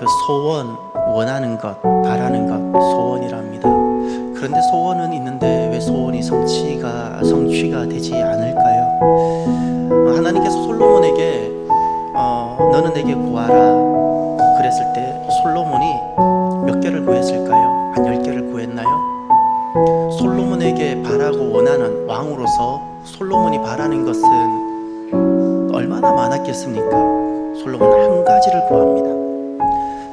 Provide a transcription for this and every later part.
그 소원, 원하는 것, 바라는 것, 소원이랍니다. 그런데 소원은 있는데 왜 소원이 성취가 되지 않을까요? 하나님께서 솔로몬에게 너는 내게 구하라 그랬을 때 솔로몬이 몇 개를 구했을까요? 한 10개를 구했나요? 솔로몬에게 바라고 원하는 왕으로서 솔로몬이 바라는 것은 얼마나 많았겠습니까? 솔로몬은 한 가지를 구합니다.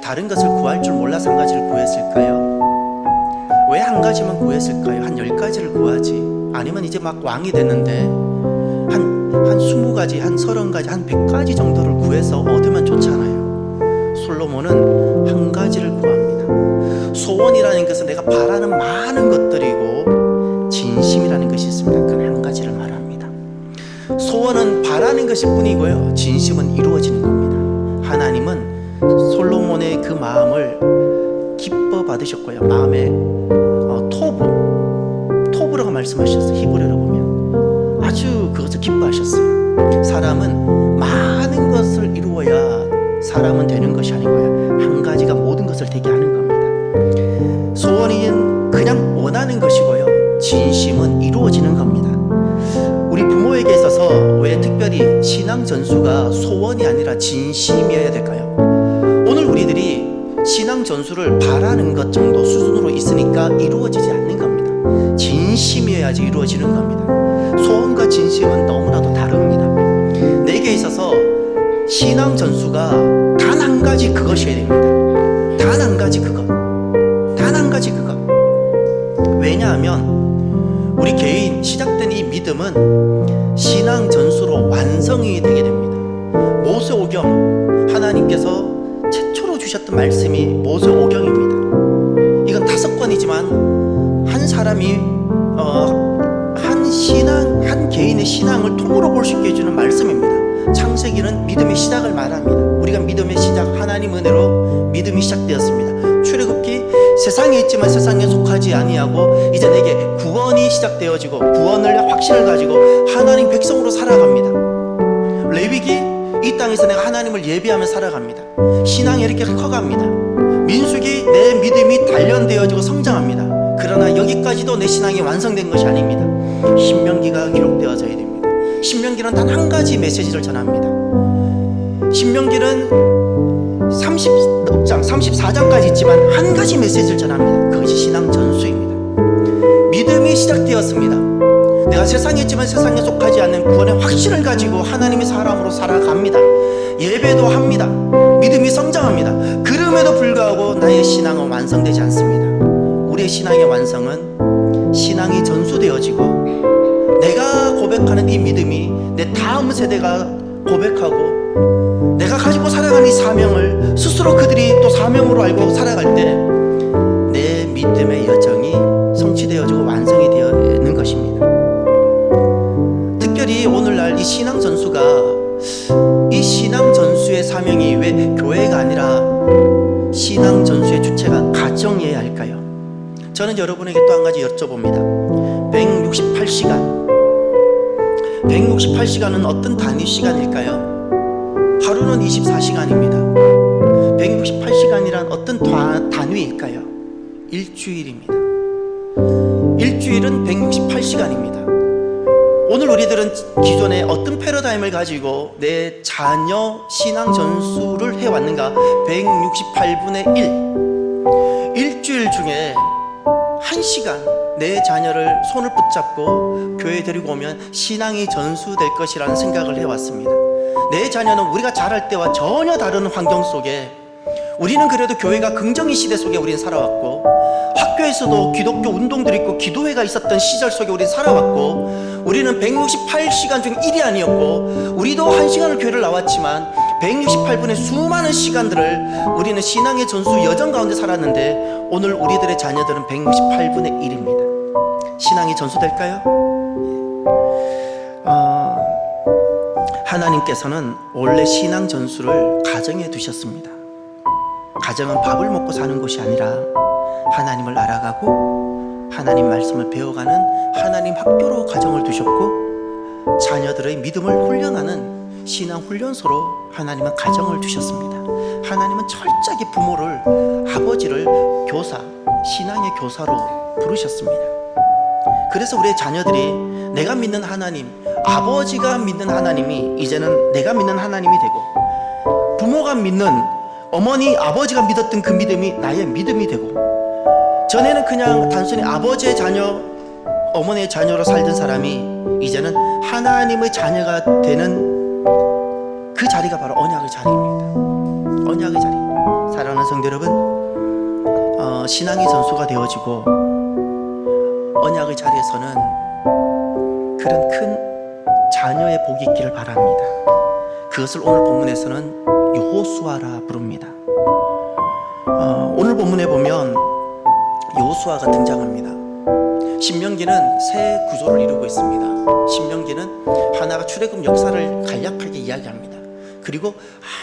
다른 것을 구할 줄 몰라서 한 가지를 구했을까요? 왜 한 가지만 구했을까요? 한 10가지를 구하지. 아니면 이제 막 왕이 됐는데 한 20가지, 한 30가지, 한 100가지 정도를 구해서 얻으면 좋잖아요. 솔로몬은 한 가지를 구합니다. 소원이라는 것은 내가 바라는 많은 것들이고 진심이라는 것이 있습니다. 그 한 가지를 말합니다. 소원은 바라는 것일 뿐이고요, 진심은 이루어지는 겁니다. 하나님은 솔로몬의 그 마음을 기뻐 받으셨고요, 마음에 토부라고 말씀하셨어요. 히브리어로 보면 아주 그것을 기뻐하셨어요. 사람은 많은 것을 이루어야 사람은 되는 것이 아니고요, 한 가지가 모든 것을 되게 하는 겁니다. 소원은 그냥 원하는 것이고요, 진심은 이루어지는 겁니다. 우리 부모에게 있어서 왜 특별히 신앙 전수가 소원이 아니라 진심이어야 될까요? 오늘 우리들이 신앙 전수를 바라는 것 정도 수준으로 있으니까 이루어지지 않는 겁니다. 진심이어야지 이루어지는 겁니다. 소원과 진심은 너무나도 다릅니다. 내게 있어서 신앙 전수가 단 한 가지 그것이어야 됩니다. 단 한 가지 그것. 단 한 가지 그것. 왜냐하면 우리 개인 시작된 이 믿음은 신앙 전수로 완성이 되게 됩니다. 모세오경, 하나님께서 최초로 주셨던 말씀이 모세오경입니다. 이건 5권이지만 한 사람이 한 개인의 신앙을 통으로 볼 수 있게 해주는 말씀입니다. 창세기는 믿음의 시작을 말합니다. 우리가 믿음의 시작, 하나님 은혜로 믿음이 시작되었습니다. 출애굽기 세상에 있지만 세상에 속하지 아니하고 이제 내게 구원이 시작되어지고 구원을 확신을 가지고 하나님 백성으로 살아갑니다. 레위기 이 땅에서 내가 하나님을 예배하며 살아갑니다. 신앙이 이렇게 커갑니다. 민수기 내 믿음이 단련되어지고 성장합니다. 그러나 여기까지도 내 신앙이 완성된 것이 아닙니다. 신명기가 기록되어져야 됩니다. 신명기는 단 한 가지 메시지를 전합니다. 신명기는 30장, 34장까지 있지만 한 가지 메시지를 전합니다. 그것이 신앙 전수입니다. 믿음이 시작되었습니다. 내가 세상에 있지만 세상에 속하지 않는 구원의 확신을 가지고 하나님의 사람으로 살아갑니다. 예배도 합니다. 믿음이 성장합니다. 그럼에도 불구하고 나의 신앙은 완성되지 않습니다. 우리의 신앙의 완성은 신앙이 전수되어지고 내가 고백하는 이 믿음이 내 다음 세대가 고백하고 내가 가지고 살아가는 이 사명을 스스로 그들이 또 사명으로 알고 살아갈 때 내 믿음의 여정이 성취되어지고 완성이 되는 것입니다. 특별히 오늘날 이 신앙 전수가, 이 신앙 전수의 사명이 왜 교회가 아니라 신앙 전수의 주체가 가정이어야 할까요? 저는 여러분에게 또 한 가지 여쭤봅니다. 168시간은 어떤 단위 시간일까요? 하루는 24시간입니다. 168시간이란 어떤 단위일까요? 일주일입니다. 일주일은 168시간입니다. 오늘 우리들은 기존에 어떤 패러다임을 가지고 내 자녀 신앙 전수를 해왔는가? 168분의 1. 일주일 중에 1시간 내 자녀를 손을 붙잡고 교회에 데리고 오면 신앙이 전수될 것이라는 생각을 해왔습니다. 내 자녀는 우리가 자랄 때와 전혀 다른 환경 속에, 우리는 그래도 교회가 긍정의 시대 속에 우리는 살아왔고, 학교에서도 기독교 운동들이 있고 기도회가 있었던 시절 속에 우리는 살아왔고, 우리는 168시간 중 1이 아니었고, 우리도 1시간을 교회를 나왔지만 168분의 수많은 시간들을 우리는 신앙의 전수 여정 가운데 살았는데, 오늘 우리들의 자녀들은 168분의 1입니다. 신앙이 전수될까요? 하나님께서는 원래 신앙 전수를 가정에 두셨습니다. 가정은 밥을 먹고 사는 곳이 아니라 하나님을 알아가고 하나님 말씀을 배워가는 하나님 학교로 가정을 두셨고, 자녀들의 믿음을 훈련하는 신앙 훈련소로 하나님은 가정을 두셨습니다. 하나님은 철저하게 부모를, 아버지를 교사, 신앙의 교사로 부르셨습니다. 그래서 우리의 자녀들이 내가 믿는 하나님, 아버지가 믿는 하나님이 이제는 내가 믿는 하나님이 되고, 부모가 믿는, 어머니, 아버지가 믿었던 그 믿음이 나의 믿음이 되고, 전에는 그냥 단순히 아버지의 자녀, 어머니의 자녀로 살던 사람이 이제는 하나님의 자녀가 되는 그 자리가 바로 언약의 자리입니다. 언약의 자리. 사랑하는 성도 여러분, 신앙의 전수가 되어지고 언약의 자리에서는 그런 큰 자녀의 복이 있기를 바랍니다. 그것을 오늘 본문에서는 여호수아라 부릅니다. 오늘 본문에 보면 여호수아가 등장합니다. 신명기는 세 구조를 이루고 있습니다. 신명기는 하나가 출애굽 역사를 간략하게 이야기합니다. 그리고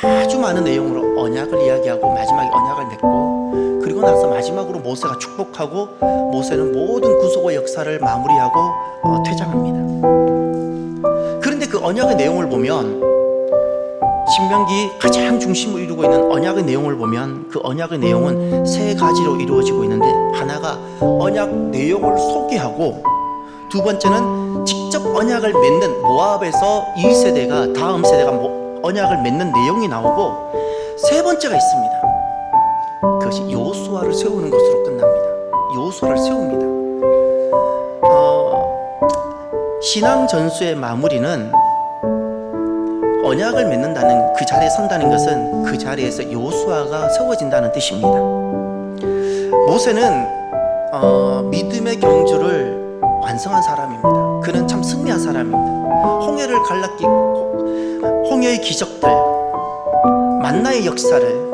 아주 많은 내용으로 언약을 이야기하고 마지막에 언약을 맺고, 그리고 나서 마지막으로 모세가 축복하고 모세는 모든 구속의 역사를 마무리하고 퇴장합니다. 그런데 그 언약의 내용을 보면, 신명기 가장 중심을 이루고 있는 언약의 내용을 보면 그 언약의 내용은 세 가지로 이루어지고 있는데, 하나가 언약 내용을 소개하고, 두 번째는 직접 언약을 맺는, 모압에서 2세대가 다음 세대가 언약을 맺는 내용이 나오고, 세 번째가 있습니다. 그것이 여호수아를 세우는 것으로 끝납니다. 여호수아를 세웁니다. 신앙 전수의 마무리는 언약을 맺는다는, 그 자리에 선다는 것은 그 자리에서 여호수아가 세워진다는 뜻입니다. 모세는 믿음의 경주를 완성한 사람입니다. 그는 참 승리한 사람입니다. 홍해를 갈라끼고 홍해의 기적들, 만나의 역사를,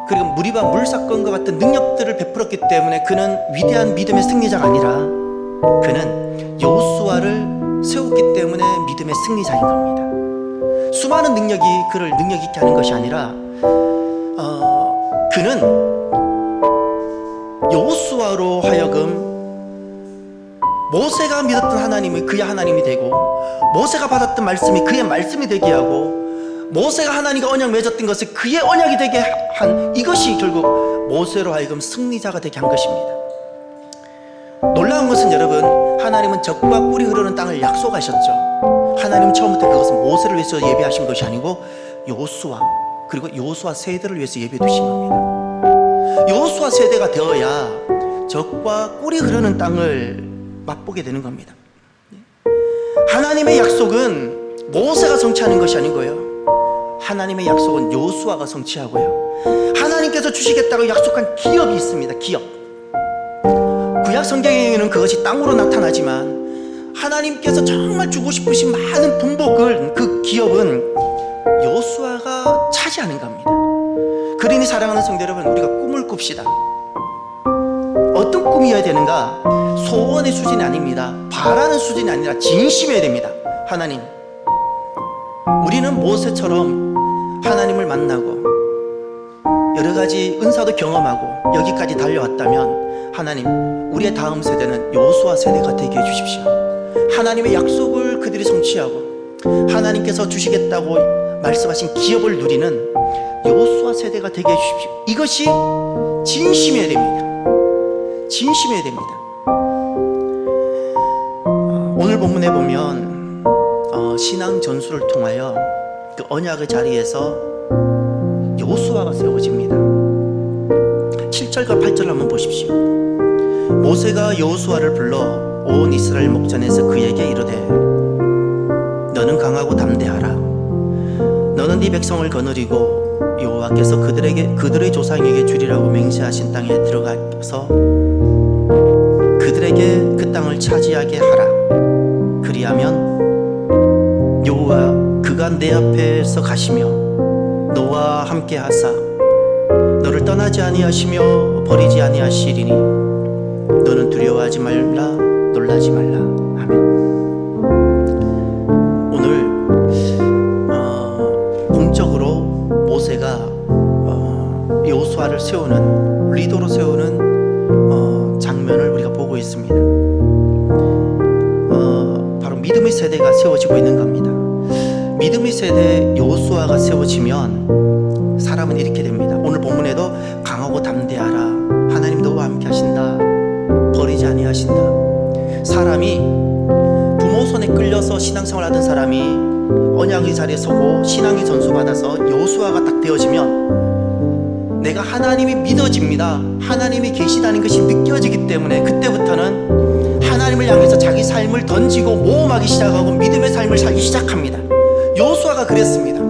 그리고 무리바 물사건과 같은 능력들을 베풀었기 때문에 그는 위대한 믿음의 승리자가 아니라 그는 여호수아를 세웠기 때문에 믿음의 승리자인 겁니다. 수많은 능력이 그를 능력 있게 하는 것이 아니라 그는 여호수아로 하여금 모세가 믿었던 하나님이 그의 하나님이 되고, 모세가 받았던 말씀이 그의 말씀이 되게 하고, 모세가 하나님과 언약 맺었던 것을 그의 언약이 되게 한, 이것이 결국 모세로 하여금 승리자가 되게 한 것입니다. 놀라운 것은 여러분, 하나님은 적과 꿀이 흐르는 땅을 약속하셨죠. 하나님은 처음부터 그것은 모세를 위해서 예배하신 것이 아니고 여호수아, 그리고 여호수아 세대를 위해서 예배해 두신 겁니다. 여호수아 세대가 되어야 적과 꿀이 흐르는 땅을 맛보게 되는 겁니다. 하나님의 약속은 모세가 성취하는 것이 아니고요, 하나님의 약속은 여호수아가 성취하고요, 하나님께서 주시겠다고 약속한 기업이 있습니다. 기업. 구약 성경에는 그것이 땅으로 나타나지만 하나님께서 정말 주고 싶으신 많은 분복을, 그 기업은 여호수아가 차지하는 겁니다. 그러니 사랑하는 성도 여러분, 우리가 꿈을 꿉시다. 어떤 꿈이어야 되는가? 소원의 수준이 아닙니다. 바라는 수준이 아니라 진심이어야 됩니다. 하나님, 우리는 모세처럼 하나님을 만나고 여러 가지 은사도 경험하고 여기까지 달려왔다면, 하나님, 우리의 다음 세대는 여호수아 세대가 되게 해주십시오. 하나님의 약속을 그들이 성취하고 하나님께서 주시겠다고 말씀하신 기업을 누리는 여호수아 세대가 되게 해주십시오. 이것이 진심이어야 됩니다. 진심이어야 됩니다. 오늘 본문에 보면 신앙 전수를 통하여 그 언약의 자리에서 여호수아가 세워집니다. 7절과 8절 한번 보십시오. 모세가 여호수아를 불러 온 이스라엘 목전에서 그에게 이르되, 너는 강하고 담대하라. 너는 네 백성을 거느리고 여호와께서 그들의 조상에게 주리라고 맹세하신 땅에 들어가서 그들에게 그 땅을 차지하게 하라. 그리하면 여호와 그가 내 앞에서 가시며 너와 함께 하사 너를 떠나지 아니하시며 버리지 아니하시리니 너는 두려워하지 말라, 놀라지 말라. 아멘. 오늘 공적으로 모세가 여호수아를 세우는, 리더로 세우는 장면을 우리가 보고 있습니다. 바로 믿음의 세대가 세워지고 있는 겁니다. 믿음의 세대 여호수아가 세워지면 사람은 이렇게 됩니다. 오늘 본문에도 강하고 담대하라, 하나님 너와 함께 하신다, 버리지 아니하신다. 사람이 부모 손에 끌려서 신앙생활 하던 사람이 언약의 자리에 서고 신앙의 전수 받아서 여호수아가 딱 되어지면 내가 하나님이 믿어집니다. 하나님이 계시다는 것이 느껴지기 때문에 그때부터는 하나님을 향해서 자기 삶을 던지고 모험하기 시작하고 믿음의 삶을 살기 시작합니다. 여호수아가 그랬습니다.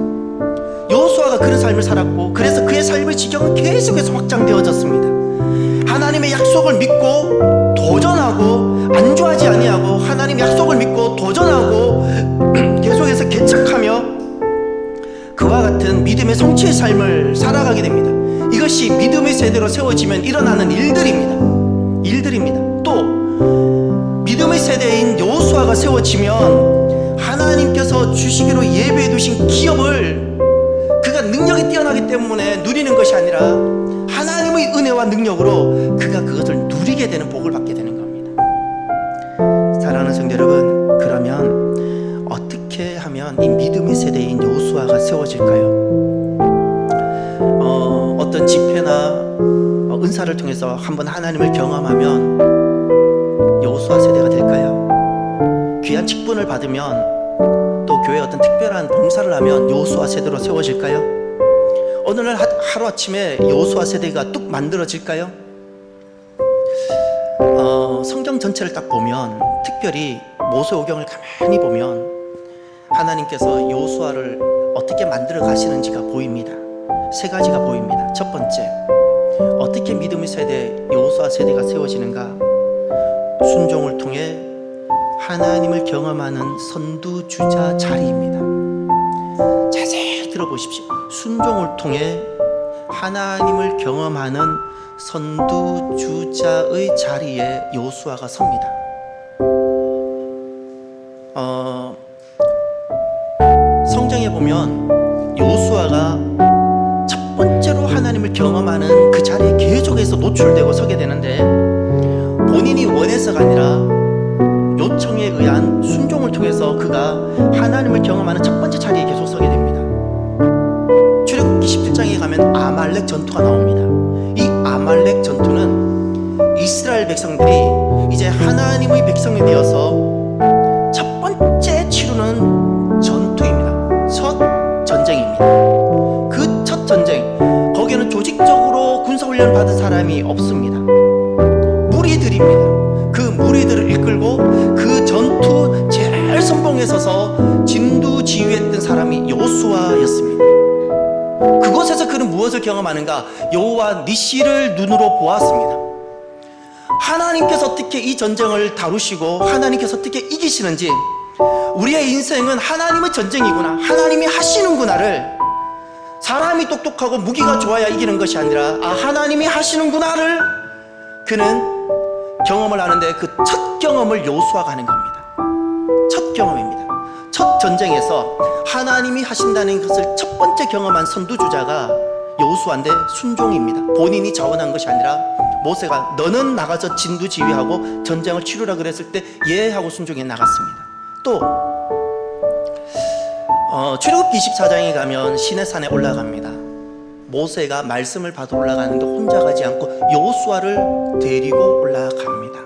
여호수아가 그런 삶을 살았고, 그래서 그의 삶의 지경은 계속해서 확장되어졌습니다. 하나님의 약속을 믿고 도전하고, 안주하지 아니하고 하나님의 약속을 믿고 도전하고 계속해서 개척하며 그와 같은 믿음의 성취의 삶을 살아가게 됩니다. 이것이 믿음의 세대로 세워지면 일어나는 일들입니다. 또 믿음의 세대인 여호수아가 세워지면 하나님께서 주시기로 예배해 두신 기업을 그가 능력이 뛰어나기 때문에 누리는 것이 아니라 하나님의 은혜와 능력으로 그가 그것을 누리게 되는 복을 받게 되는 겁니다. 사랑하는 성도 여러분, 그러면 어떻게 하면 이 믿음의 세대인 여호수아가 세워질까요? 어떤 집회나 은사를 통해서 한번 하나님을 경험하면 여호수아 세대가 될까요? 귀한 직분을 받으면, 또 교회에 어떤 특별한 봉사를 하면 여호수아 세대로 세워질까요? 어느 날 하루아침에 여호수아 세대가 뚝 만들어질까요? 성경 전체를 딱 보면, 특별히 모세오경을 가만히 보면 하나님께서 여호수아를 어떻게 만들어 가시는지가 보입니다. 세 가지가 보입니다. 첫 번째, 어떻게 믿음의 세대 여호수아 세대가 세워지는가? 순종을 통해 하나님을 경험하는 선두주자 자리입니다. 자세히 들어보십시오. 순종을 통해 하나님을 경험하는 선두주자의 자리에 여호수아가 섭니다. 성경에 보면 여호수아가 첫 번째로 하나님을 경험하는 그 자리에 계속해서 노출되고 서게 되는데, 본인이 원해서가 아니라 요청에 의한 순종을 통해서 그가 하나님을 경험하는 첫 번째 자리에 계속 서게 됩니다. 출애굽기 17장에 가면 아말렉 전투가 나옵니다. 이 아말렉 전투는 이스라엘 백성들이 이제 하나님의 백성이 되어서 첫 번째 치르는 전투입니다. 첫 전쟁입니다. 그 첫 전쟁, 거기에는 조직적으로 군사훈련을 받은 사람이 없습니다. 무리들입니다. 그 무리들을 이끌고 그 전투 제일 선봉에 서서 진두지휘했던 사람이 여호수아였습니다. 그곳에서 그는 무엇을 경험하는가? 여호와 니시를 눈으로 보았습니다. 하나님께서 어떻게 이 전쟁을 다루시고 하나님께서 어떻게 이기시는지, 우리의 인생은 하나님의 전쟁이구나, 하나님이 하시는구나를, 사람이 똑똑하고 무기가 좋아야 이기는 것이 아니라 하나님이 하시는구나를 그는 경험을 하는데, 그 첫 경험을 여호수아가 하는 겁니다. 첫 경험입니다. 첫 전쟁에서 하나님이 하신다는 것을 첫 번째 경험한 선두주자가 여호수아인데 순종입니다. 본인이 자원한 것이 아니라 모세가 너는 나가서 진두지휘하고 전쟁을 치르라 그랬을 때 예 하고 순종해 나갔습니다. 또 출애굽기 24장에 가면 시내산에 올라갑니다. 모세가 말씀을 받으러 올라가는데 혼자 가지 않고 여호수아를 데리고 올라갑니다.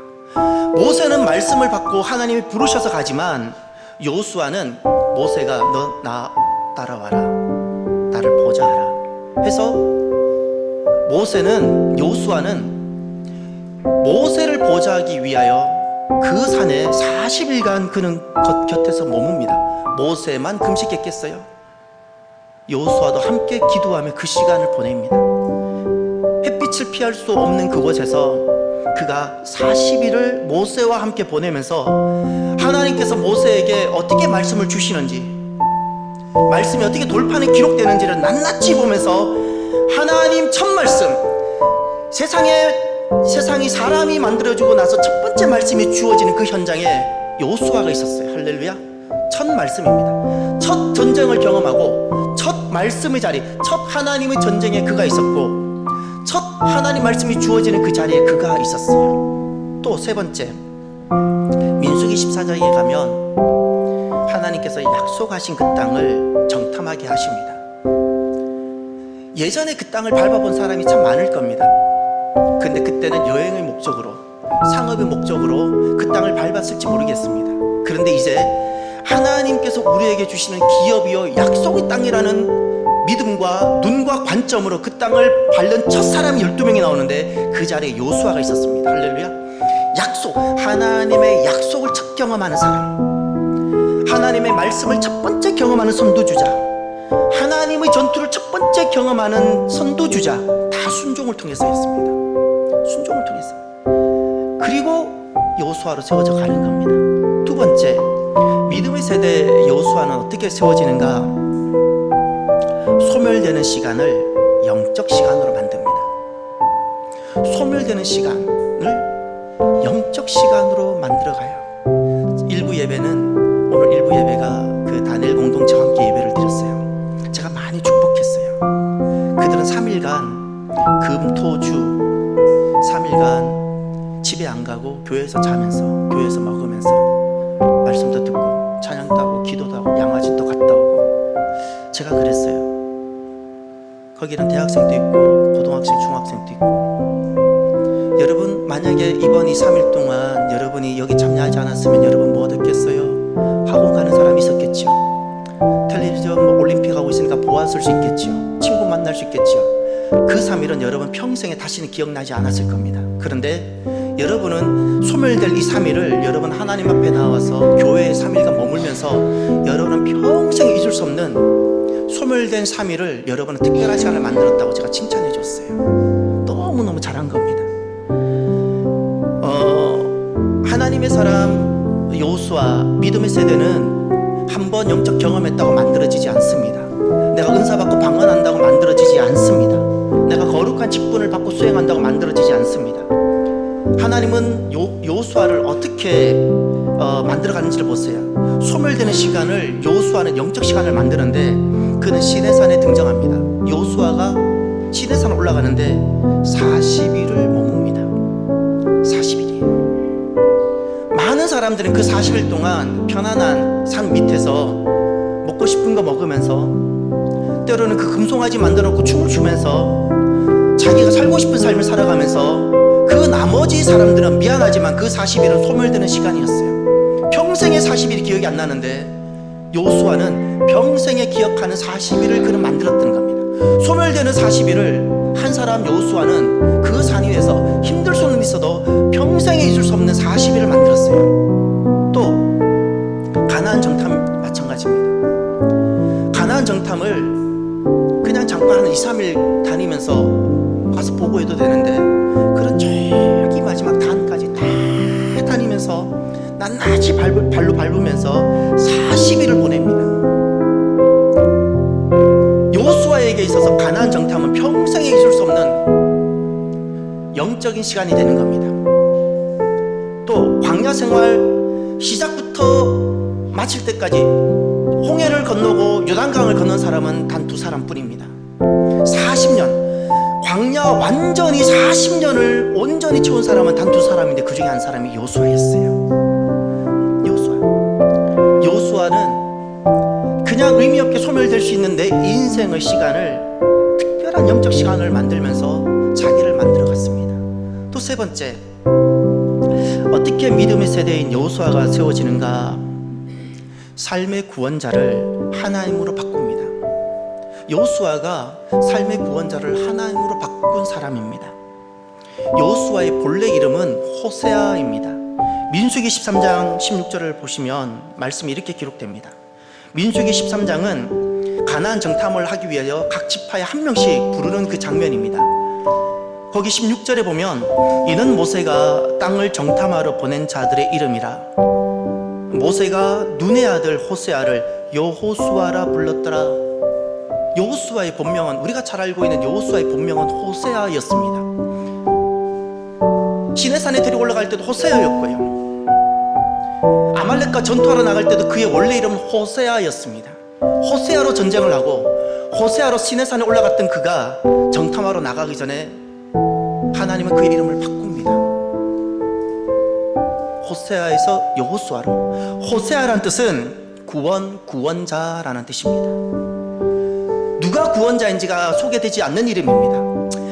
모세는 말씀을 받고 하나님이 부르셔서 가지만 여호수아는 모세가 너 나 따라와라, 나를 보자 하라 해서 여호수아는 모세를 보자 하기 위하여 그 산에 40일간 그는 곁에서 머뭅니다. 모세만 금식했겠어요? 여호수아도 함께 기도하며 그 시간을 보냅니다. 햇빛을 피할 수 없는 그곳에서 그가 40일을 모세와 함께 보내면서 하나님께서 모세에게 어떻게 말씀을 주시는지, 말씀이 어떻게 돌판에 기록되는지를 낱낱이 보면서 하나님 첫 말씀, 세상이 사람이 만들어주고 나서 첫 번째 말씀이 주어지는 그 현장에 여호수아가 있었어요. 할렐루야. 첫 말씀입니다. 첫 전쟁을 경험하고 첫 말씀의 자리, 첫 하나님의 전쟁에 그가 있었고 첫 하나님 말씀이 주어지는 그 자리에 그가 있었어요. 또 세 번째, 민수기 14장에 가면 하나님께서 약속하신 그 땅을 정탐하게 하십니다. 예전에 그 땅을 밟아본 사람이 참 많을 겁니다. 근데 그때는 여행의 목적으로, 상업의 목적으로 그 땅을 밟았을지 모르겠습니다. 그런데 이제 하나님께서 우리에게 주시는 기업이요 약속의 땅이라는 믿음과 눈과 관점으로 그 땅을 밟는 첫 사람이 12명이 나오는데 그 자리에 요수아가 있었습니다. 할렐루야. 약속, 하나님의 약속을 첫 경험하는 사람, 하나님의 말씀을 첫 번째 경험하는 선두주자, 하나님의 전투를 첫 번째 경험하는 선두주자, 다 순종을 통해서였습니다. 순종을 통해서. 그리고 여호수아로 세워져 가는 겁니다. 두 번째, 믿음의 세대 여호수아는 어떻게 세워지는가? 소멸되는 시간을 영적 시간으로 만듭니다. 소멸되는 시간을 영적 시간으로 만들어가요. 일부 예배는, 오늘 일부 예배가 그 다니엘 공동체와 함께 예배를 드렸어요. 제가 많이 축복했어요. 그들은 3일간 금토주 3일간 집에 안 가고 교회에서 자면서, 교회에서 먹으면서 말씀도 듣고 찬양도 하고 기도도 하고 양화진도 갔다 오고. 제가 그랬어요. 거기는 대학생도 있고 고등학생, 중학생도 있고. 여러분 만약에 이번 2, 3일 동안 여러분이 여기 참여하지 않았으면 여러분 뭐 얻었겠어요? 학원 가는 사람이 있었겠죠. 텔레비전 올림픽 하고 있으니까 보았을 수 있겠죠. 친구 만날 수 있겠죠. 그 3일은 여러분 평생에 다시는 기억나지 않았을 겁니다. 그런데 여러분은 소멸될 이 3일을 여러분 하나님 앞에 나와서 교회에 3일간 머물면서 여러분은 평생 잊을 수 없는 소멸된 3일을 여러분은 특별한 시간을 만들었다고 제가 칭찬해 줬어요. 너무너무 잘한 겁니다. 하나님의 사람 여호수아, 믿음의 세대는 한번 영적 경험했다고 만들어지지 않습니다. 내가 은사 받고 방언한다고 만들어지지 않습니다. 내가 거룩한 직분을 받고 수행한다고 만들어지지 않습니다. 하나님은 여호수아를 어떻게 만들어가는지를 보세요. 소멸되는 시간을 여호수아는 영적 시간을 만드는데 그는 시내산에 등장합니다. 여호수아가 시내산 올라가는데 40일을 머뭅니다. 40일이에요. 많은 사람들은 그 40일 동안 편안한 산 밑에서 먹고 싶은 거 먹으면서, 때로는 그 금송아지 만들어 놓고 춤을 추면서 자기가 살고 싶은 삶을 살아가면서, 그 나머지 사람들은 미안하지만 그 40일은 소멸되는 시간이었어요. 평생의 40일이 기억이 안 나는데 여호수아는 평생에 기억하는 40일을 그는 만들었던 겁니다. 소멸되는 40일을 한 사람 여호수아는 그 산 위에서 힘들 수는 있어도 평생에 잊을 수 없는 40일을 만들었어요. 또 가나안 정탐 마찬가지입니다. 가나안 정탐을 그냥 잠깐 한 2, 3일 다니면서 가서 보고해도 되는데, 그런 저기 마지막 단까지 다 다니면서 낱낱이 발로 밟으면서 40일을 보냅니다. 여호수아에게 있어서 가나안 정탐은 평생에 잊을 수 없는 영적인 시간이 되는 겁니다. 또 광야 생활 시작부터 마칠 때까지 홍해를 건너고 요단강을 건넌 사람은 단 2사람뿐입니다. 40년, 광야 완전히 40년을 온전히 채운 사람은 단 2사람인데 그 중에 한 사람이 여호수아였어요. 여호수아는 그냥 의미 없게 소멸될 수 있는 내 인생의 시간을 특별한 영적 시간을 만들면서 자기를 만들어갔습니다. 또 세 번째, 어떻게 믿음의 세대인 여호수아가 세워지는가? 삶의 구원자를 하나님으로 바꿉니다. 여호수아가 삶의 구원자를 하나님으로 바꾼 사람입니다. 여호수아의 본래 이름은 호세아입니다. 민수기 13장 16절을 보시면 말씀이 이렇게 기록됩니다. 민수기 13장은 가나안 정탐을 하기 위하여 각 지파에 한 명씩 부르는 그 장면입니다. 거기 16절에 보면 이는 모세가 땅을 정탐하러 보낸 자들의 이름이라. 모세가 눈의 아들 호세아를 여호수아라 불렀더라. 여호수아의 본명은, 우리가 잘 알고 있는 여호수아의 본명은 호세아였습니다. 시내산에 데리고 올라갈 때도 호세아였고요, 아말렉과 전투하러 나갈 때도 그의 원래 이름은 호세아였습니다. 호세아로 전쟁을 하고 호세아로 시내산에 올라갔던 그가 정탐하러 나가기 전에 하나님은 그의 이름을 바꿉니다. 호세아에서 여호수아로. 호세아라는 뜻은 구원자라는 뜻입니다. 누가 누가 구원자인지가 소개되지 않는 이름입니다.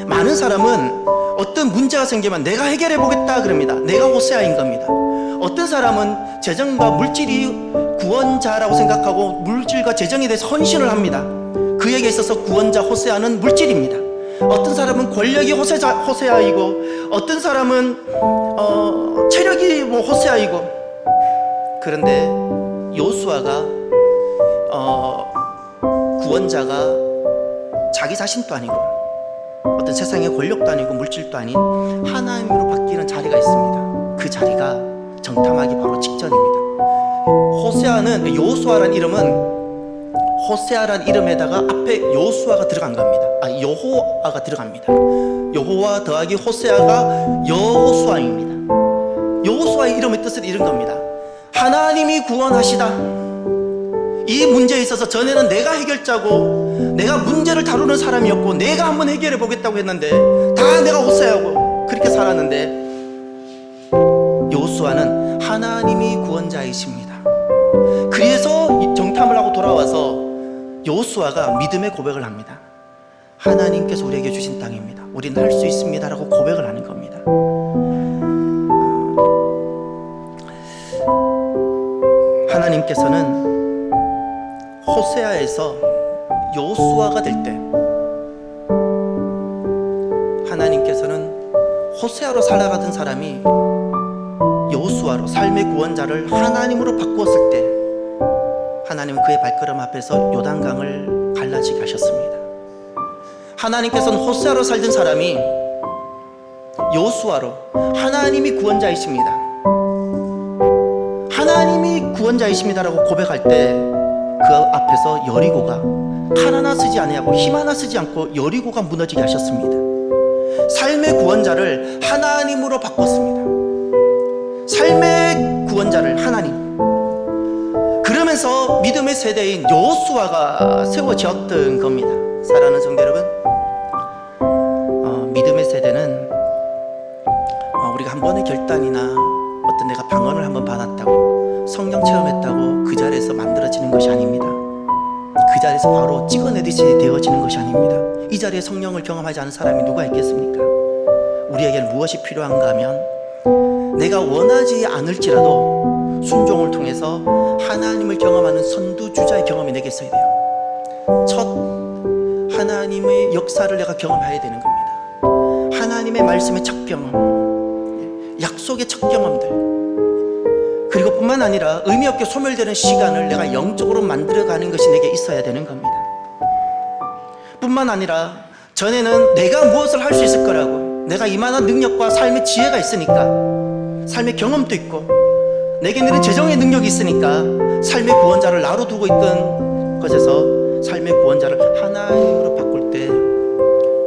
많은 사람은 어떤 문제가 생기면 내가 해결해 보겠다 그럽니다. 내가 호세아인 겁니다. 어떤 사람은 재정과 물질이 구원자라고 생각하고 물질과 재정에 대해서 헌신을 합니다. 그에게 있어서 구원자 호세아는 물질입니다. 어떤 사람은 권력이 호세아이고, 어떤 사람은 체력이 호세아이고. 그런데 요수아가 구원자가 자기 자신도 아니고 어떤 세상의 권력도 아니고 물질도 아닌 하나님으로 바뀌는 자리가 있습니다. 그 자리가 정탐하기 바로 직전입니다. 호세아는, 요수아란 이름은 호세아란 이름에다가 앞에 요수아가 들어간 겁니다. 여호와가 들어갑니다. 여호와 더하기 호세아가 여호수아입니다. 여호수아의 이름의 뜻은 이런 겁니다. 하나님이 구원하시다. 이 문제에 있어서 전에는 내가 해결자고 내가 문제를 다루는 사람이었고 내가 한번 해결해 보겠다고 했는데 다 내가 호세아고 그렇게 살았는데, 여호수아는 하나님이 구원자이십니다. 그래서 정탐을 하고 돌아와서 여호수아가 믿음의 고백을 합니다. 하나님께서 우리에게 주신 땅입니다. 우리는 할 수 있습니다 라고 고백을 하는 겁니다. 하나님께서는 호세아에서 여호수아가 될 때, 하나님께서는 호세아로 살아가던 사람이 여호수아로 삶의 구원자를 하나님으로 바꾸었을 때, 하나님은 그의 발걸음 앞에서 요단강을 갈라지게 하셨습니다. 하나님께서는 호세아로 살던 사람이 여호수아로 하나님이 구원자이십니다, 하나님이 구원자이십니다라고 고백할 때 그 앞에서 여리고가 칼 하나 쓰지 아니하고 힘 하나 쓰지 않고 여리고가 무너지게 하셨습니다. 삶의 구원자를 하나님으로 바꿨습니다. 삶의 구원자를 하나님. 그러면서 믿음의 세대인 여호수아가 세워졌던 겁니다. 사랑하는 성도 여러분, 믿음의 세대는 우리가 한 번의 결단이나 어떤 내가 방언을 한번 받았다고 성령 체험했다고 그 자리에서 만들어지는 것이 아닙니다. 그 자리에서 바로 찍어내듯이 되어지는 것이 아닙니다. 이 자리에 성령을 경험하지 않은 사람이 누가 있겠습니까? 우리에게는 무엇이 필요한가 하면 내가 원하지 않을지라도 순종을 통해서 하나님을 경험하는 선두주자의 경험이 내게 있어야 돼요. 첫 하나님의 역사를 내가 경험해야 되는 겁니다. 하나님의 말씀의 첫 경험, 약속의 첫 경험들, 그리고 뿐만 아니라 의미 없게 소멸되는 시간을 내가 영적으로 만들어가는 것이 내게 있어야 되는 겁니다. 뿐만 아니라 전에는 내가 무엇을 할 수 있을 거라고, 내가 이만한 능력과 삶의 지혜가 있으니까, 삶의 경험도 있고 내게는 이런 재정의 능력이 있으니까 삶의 구원자를 나로 두고 있던 것에서 삶의 구원자를 하나님으로 바꿀 때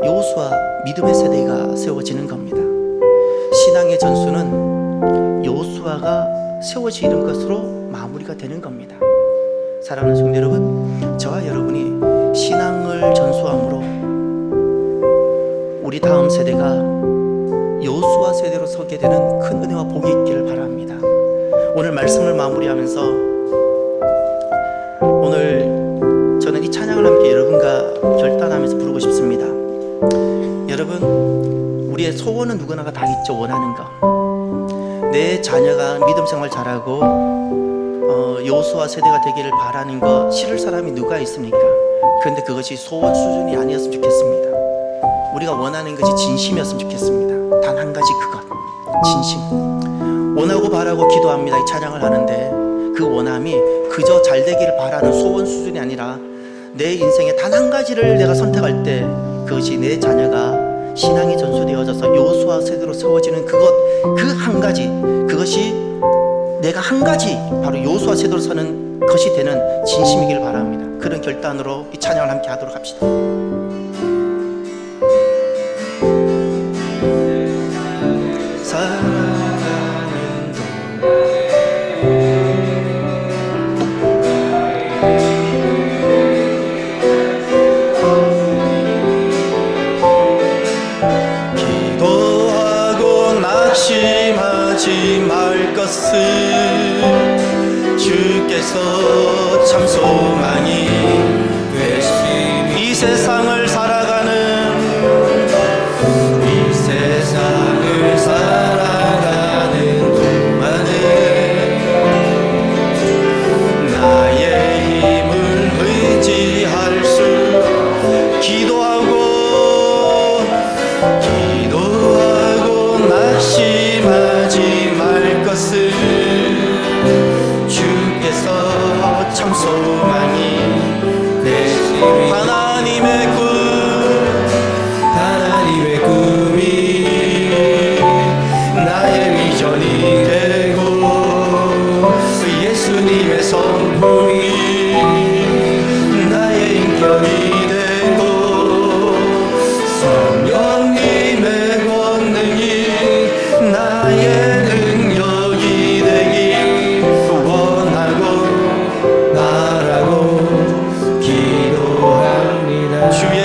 여호수아 믿음의 세대가 세워지는 겁니다. 신앙의 전수는 여호수아가 세워지는 것으로 마무리가 되는 겁니다. 사랑하는 성도 여러분, 저와 여러분이 신앙을 전수함으로 우리 다음 세대가 여호수아 세대로 서게 되는 큰 은혜와 복이 있기를 바랍니다. 오늘 말씀을 마무리하면서 오늘 저는 이 찬양을 함께 여러분과 결단하면서 부르고 싶습니다. 여러분, 우리의 소원은 누구나가 다 있죠. 원하는 거. 내 자녀가 믿음 생활 잘하고 여호수아 세대가 되기를 바라는 거 싫을 사람이 누가 있습니까? 그런데 그것이 소원 수준이 아니었으면 좋겠습니다. 우리가 원하는 것이 진심이었으면 좋겠습니다. 단 한 가지, 그것, 진심. 원하고 바라고 기도합니다. 이 찬양을 하는데 그 원함이 그저 잘 되기를 바라는 소원 수준이 아니라 내 인생의 단 한 가지를 내가 선택할 때 그것이 내 자녀가 신앙이 전수되어져서 여호수아 세대로 세워지는 그것, 그 한 가지, 그것이 내가 한 가지 바로 여호수아 세대로 서는 것이 되는 진심이길 바랍니다. 그런 결단으로 이 찬양을 함께 하도록 합시다. 사랑하는 기도하고 낙심하지 말 것은 주께서 참 소망이 되심. 이 세상을 살아가는 동안에 나의 힘을 의지할 수 기도하고 낙심하지 말 것을 주께서 참 소망이 하나님의 꿈이 나의 비전이 되고 예수님의 성품이 나의 인격이 되고 성령님의 권능이 나의 능력이 되길 원하고 바라고 기도합니다. 주의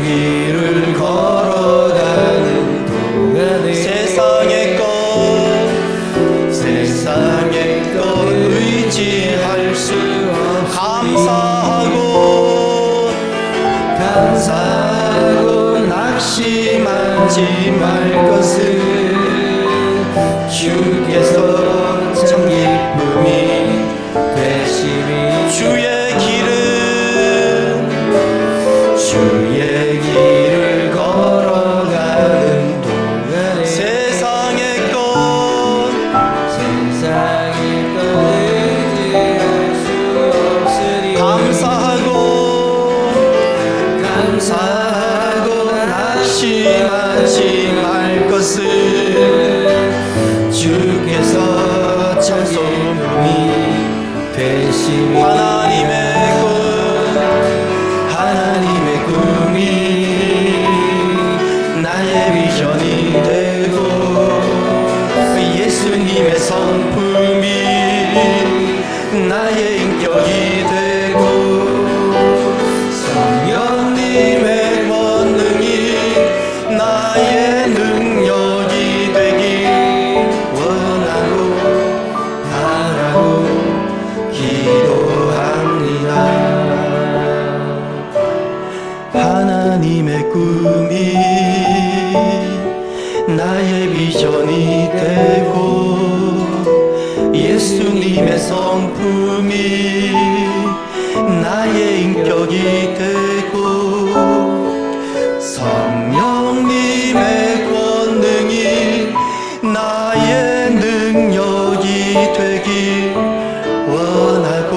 길을 걸어가는 동안에 세상의 것 의지할 수 감사하고 낙심하지 말 것을 주께서 참 기쁨이 되시니 주의 길을 걸어가는 동안에 세상의 것 의지할 수 없으니 감사하고 낙심하지 말 것을 주께서 참 소망이 되시니 하나님의 꿈이 나의 비전이 되고 예수님의 성품이 나의 인격이 되고 성령님의 권능이 나의 능력이 되길 원하고 바라고 기도합니다. 하나님의 꿈이 나의 비전이 되고 예수님의 성품이 나의 인격이 되고 성령님의 권능이 나의 능력이 되길 원하고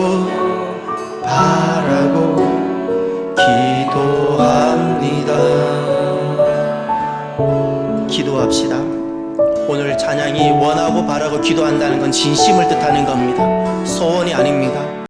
바라고 기도합니다. 기도합시다. 오늘 찬양이 원하고 바라고 기도한다는 건 진심을 뜻하는 겁니다. 소원이 아닙니다.